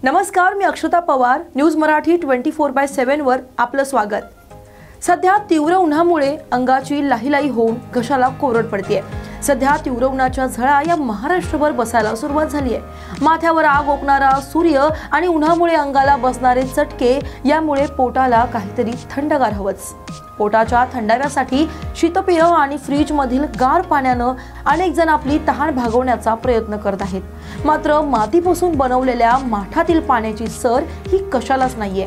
नमस्कार, मी अक्षता पवार. न्यूज मराठी 24/7 वर आपलं स्वागत. सध्या तीव्र उन्हामुळे अंगाची लाहीलाही होऊन घशाला कोरड पडतेय. सध्या तीव्र उन्हाच्या झळा या महाराष्ट्रभर बसायला सुरुवात झाली आहे. माथ्यावर आग ओकणारा सूर्य आणि उन्हामुळे अंगाला बसणारे चटके यामुळे पोटाला काहीतरी थंडगार हवंच. पोटाच्या थंडाव्यासाठी शीतपेय आणि फ्रीज मधील गार पाण्यानं अनेक जण आपली तहान भागवण्याचा प्रयत्न करत आहेत. मात्र मातीपासून बनवलेल्या माठातील पाण्याची सर ही कशालाच नाहीये.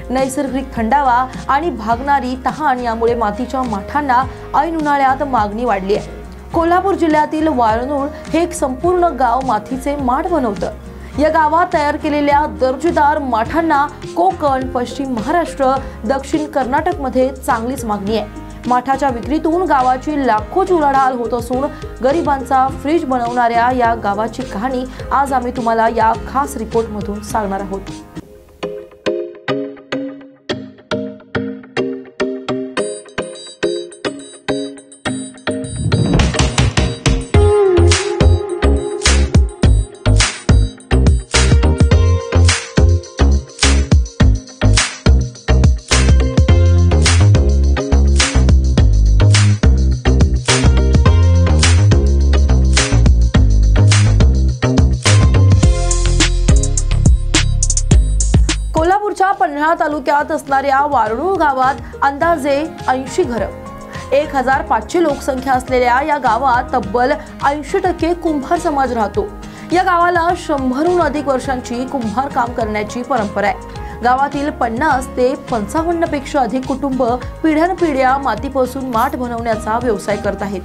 नैसर्गिक थंडावा आणि भागणारी तहान यामुळे मातीच्या माठांना ऐन उन्हाळ्यात मागणी वाढली आहे. कोल्हापूर जिल्ह्यातील वाळनूर हे एक संपूर्ण गाव मातीचे माठ बनवतं. या गावात तयार केलेल्या दर्जेदार माठांना कोकण, पश्चिम महाराष्ट्र, दक्षिण कर्नाटक मध्ये चांगलीच मागणी आहे. माठाच्या विक्रीतून गावाची लाखोची उलाढाल होत असून गरिबांचा फ्रीज बनवणाऱ्या या गावाची कहाणी आज आम्ही तुम्हाला या खास रिपोर्ट मधून सांगणार आहोत. कोल्हापूरच्या पन्हाळा तालुक्यात असणाऱ्या वाळनूर गावात अंदाजे 80 घरं, 1500 लोकसंख्या असलेल्या या गावात तब्बल 80% कुंभार समाज राहतो. या गावाला 100हून अधिक वर्षांची कुंभार काम करण्याची परंपरा आहे. गावातील 50 ते 55 पेक्षा अधिक कुटुंब पिढ्यानपिढ्या मातीपासून माठ बनवण्याचा व्यवसाय करत आहेत.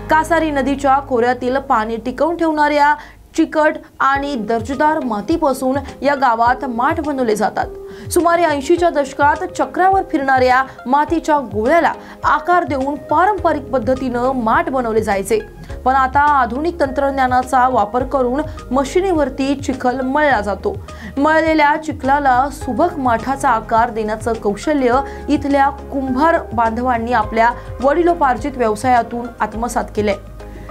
कासारी नदीच्या खोऱ्यातील पाणी टिकवून ठेवणाऱ्या चिकट आणि दर्जेदार मातीपासून या गावात माठ बनवले जातात. सुमारे 80च्या दशकात चक्रावर फिरणाऱ्या मातीच्या गोळ्याला आकार देऊन पारंपरिक पद्धतीनं माठ बनवले जायचे. पण आता आधुनिक तंत्रज्ञानाचा वापर करून मशिनीवरती चिखल मळला जातो. मळलेल्या चिखलाला सुबक माठाचा आकार देण्याचं कौशल्य इथल्या कुंभार बांधवांनी आपल्या वडिलोपार्जित व्यवसायातून आत्मसात केलंय.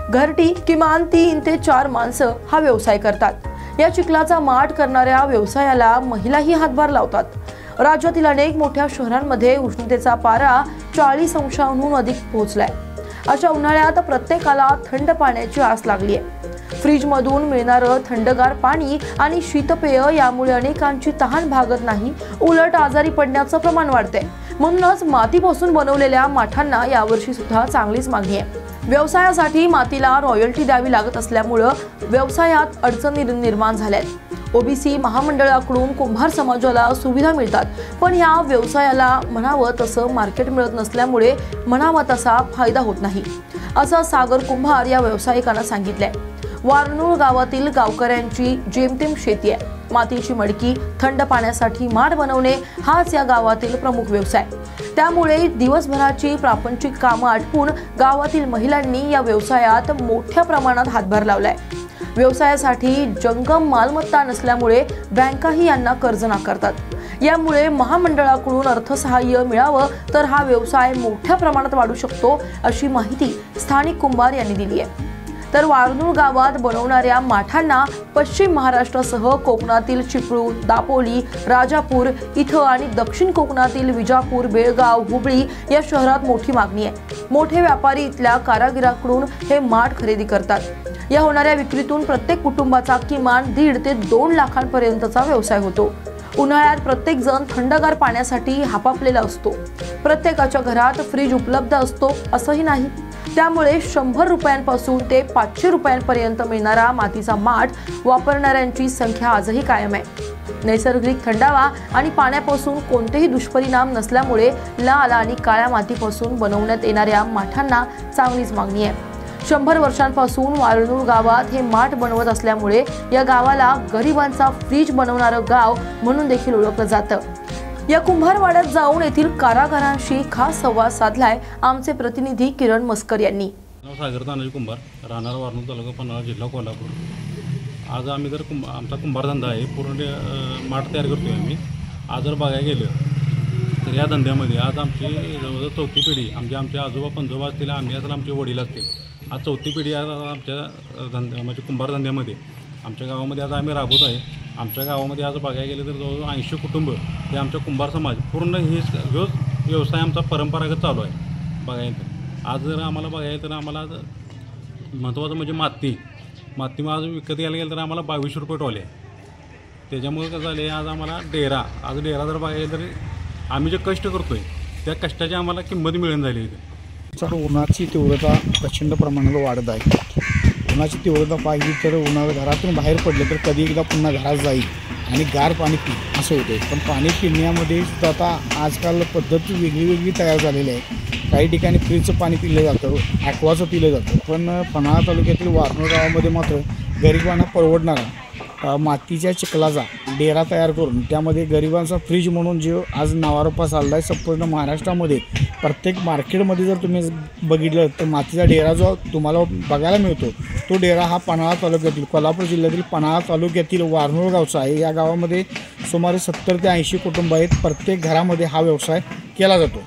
घरटी किमान 3 ते 4 माणसं हा व्यवसाय करतात. या चिखलाचा माठ करणाऱ्या व्यवसायाला महिलाही हातभार लावतात. राज्यातील अनेक मोठ्या शहरांमध्ये उष्णतेचा पारा 40 अंशांहून अधिक पोहोचलाय. अशा उन्हाळ्यात प्रत्येकाला थंड पाण्याची आस लागली आहे. फ्रीज मधून मिळणारं थंडगार पाणी आणि शीतपेय यामुळे अनेकांची तहान भागत नाही, उलट आजारी पडण्याचं प्रमाण वाढतंय. म्हणूनच मातीपासून बनवलेल्या माठांना यावर्षी सुद्धा चांगलीच मागणी आहे. व्यवसायासाठी मातीला रॉयल्टी द्यावी लागत असल्यामुळे व्यवसायात अडचणी निर्माण झाल्यात. ओबीसी महामंडळाकडून कुंभार समाजाला सुविधा मिळतात, पण या व्यवसायाला म्हणावं तसं मार्केट मिळत नसल्यामुळे म्हणावा तसा फायदा होत नाही, असं सागर कुंभार या व्यावसायिकांना सांगितलंय. वाळनूर गावातील गावकऱ्यांची जेमतेम शेती आहे. मातीची मडकी, थंड पाण्यासाठी माठ बनवणे हाच या गावातील प्रमुख व्यवसाय. त्यामुळे दिवसभराची प्रापंचिक कामं आटपून गावातील महिलांनी या व्यवसायात मोठ्या प्रमाणात हातभार लावलाय. व्यवसायासाठी जंगम मालमत्ता नसल्यामुळे बँकाही यांना कर्ज नाकारतात. यामुळे महामंडळाकडून अर्थसहाय्य मिळावं तर हा व्यवसाय मोठ्या प्रमाणात वाढू शकतो, अशी माहिती स्थानिक कुंभार यांनी दिली आहे. तर वाळनूर गावात बनवणाऱ्या माठांना पश्चिम महाराष्ट्रासह कोकणातील चिपळूण, दापोली, राजापूर इथं आणि दक्षिण कोकणातील विजापूर, बेळगाव, हुबळी या शहरात मोठी मागणी आहे. मोठे व्यापारी इथल्या कारागिराकडून हे माठ खरेदी करतात. या होणाऱ्या विक्रीतून प्रत्येक कुटुंबाचा किमान 1.5 ते 2 लाखांपर्यंतचा व्यवसाय होतो. उन्हाळ्यात प्रत्येक जण थंडगार पाण्यासाठी हापापलेला असतो. प्रत्येकाच्या घरात फ्रीज उपलब्ध असतो असंही नाही. त्यामुळे 100 रुपयांपासून ते 500 रुपयांपर्यंत मिळणारा मातीचा माठ वापरणाऱ्यांची संख्या आजही कायम आहे. नैसर्गिक थंडावा आणि पाण्यापासून कोणतेही दुष्परिणाम नसल्यामुळे लाल आणि काळ्या मातीपासून बनवण्यात येणाऱ्या माठांना चांगलीच मागणी आहे. 100 वर्षांपासून वाळनूर गावात हे माठ बनवत असल्यामुळे या गावाला गरिबांचा फ्रीज बनवणारं गाव म्हणून देखील ओळखलं जातं. या कुंभारवाड्यात जाऊन येथील कारागिरांशी खास संवाद साधलाय आमचे प्रतिनिधी किरण मस्कर यांनी. सागर तानाजी कुंभार, राहणार वाळनूर तालुका, पन्हाळा जिल्हा कोल्हापूर. आज आम्ही जर आमचा कुंभार धंदा आहे, पूर्ण माठ तयार करतोय आम्ही. आज जर बघायला गेलं तर या धंद्यामध्ये आज आमची जवळजवळ 4थी पिढी, आमचे आजोबा पंजोबा असतील, आम्ही असेल, आमचे वडील असतील, आज 4थी पिढी आज आमच्या धंद्या म्हणजे कुंभार धंद्यामध्ये आमच्या गावामध्ये आज आम्ही राबवत आहे. आमच्या गावामध्ये आज बघायला गेलं तर जवळजवळ 80 कुटुंब हे आमच्या कुंभार समाज पूर्ण ह्योच व्यवसाय आमचा परंपरागत चालू आहे बघायला तर. आज जर आम्हाला बघायला तर आम्हाला महत्त्वाचं म्हणजे माती मग आज विकत घ्यायला गेलं तर आम्हाला 22 रुपये टोले आहे. त्याच्यामुळे कसं झालं आहे, आज आम्हाला डेरा जर बघायला तर आम्ही जे कष्ट करतो आहे त्या कष्टाची आम्हाला किंमत मिळून झाली इथे. उन्हाची तीव्रता प्रचंड प्रमाणात वाढत आहे. उन्हाची तीव्रता पाहिली तर घरातून बाहेर पडलं तर कधी एकदा पुन्हा घरात जाईल आणि गार पाणी पी असं होतं. पण पाणी पिण्यामध्ये सुद्धा आता आजकाल पद्धत वेगळी तयार झालेली आहे. काही ठिकाणी फ्रीजचं पाणी पिलं जातं, ॲक्वाचं पिलं जातं. पण पन्हाळा तालुक्यातील वारणोर गावामध्ये मात्र गरिबांना परवडणारा मातीच्या चिखलाचा डेरा तयार करून त्यामध्ये गरिबांचा फ्रीज म्हणून जो आज नावारूपास आला आहे. संपूर्ण महाराष्ट्रामध्ये प्रत्येक मार्केटमध्ये जर तुम्ही बघितलं तर मातीचा डेरा जो तुम्हाला बघायला मिळतो तो डेरा हा पन्हाळा तालुक्यातील कोल्हापूर जिल्ह्यातील पन्हाळा तालुक्यातील वारणोर गावचा आहे. या गावामध्ये सुमारे 70 ते 80 कुटुंब आहेत. प्रत्येक घरामध्ये हा व्यवसाय केला जातो.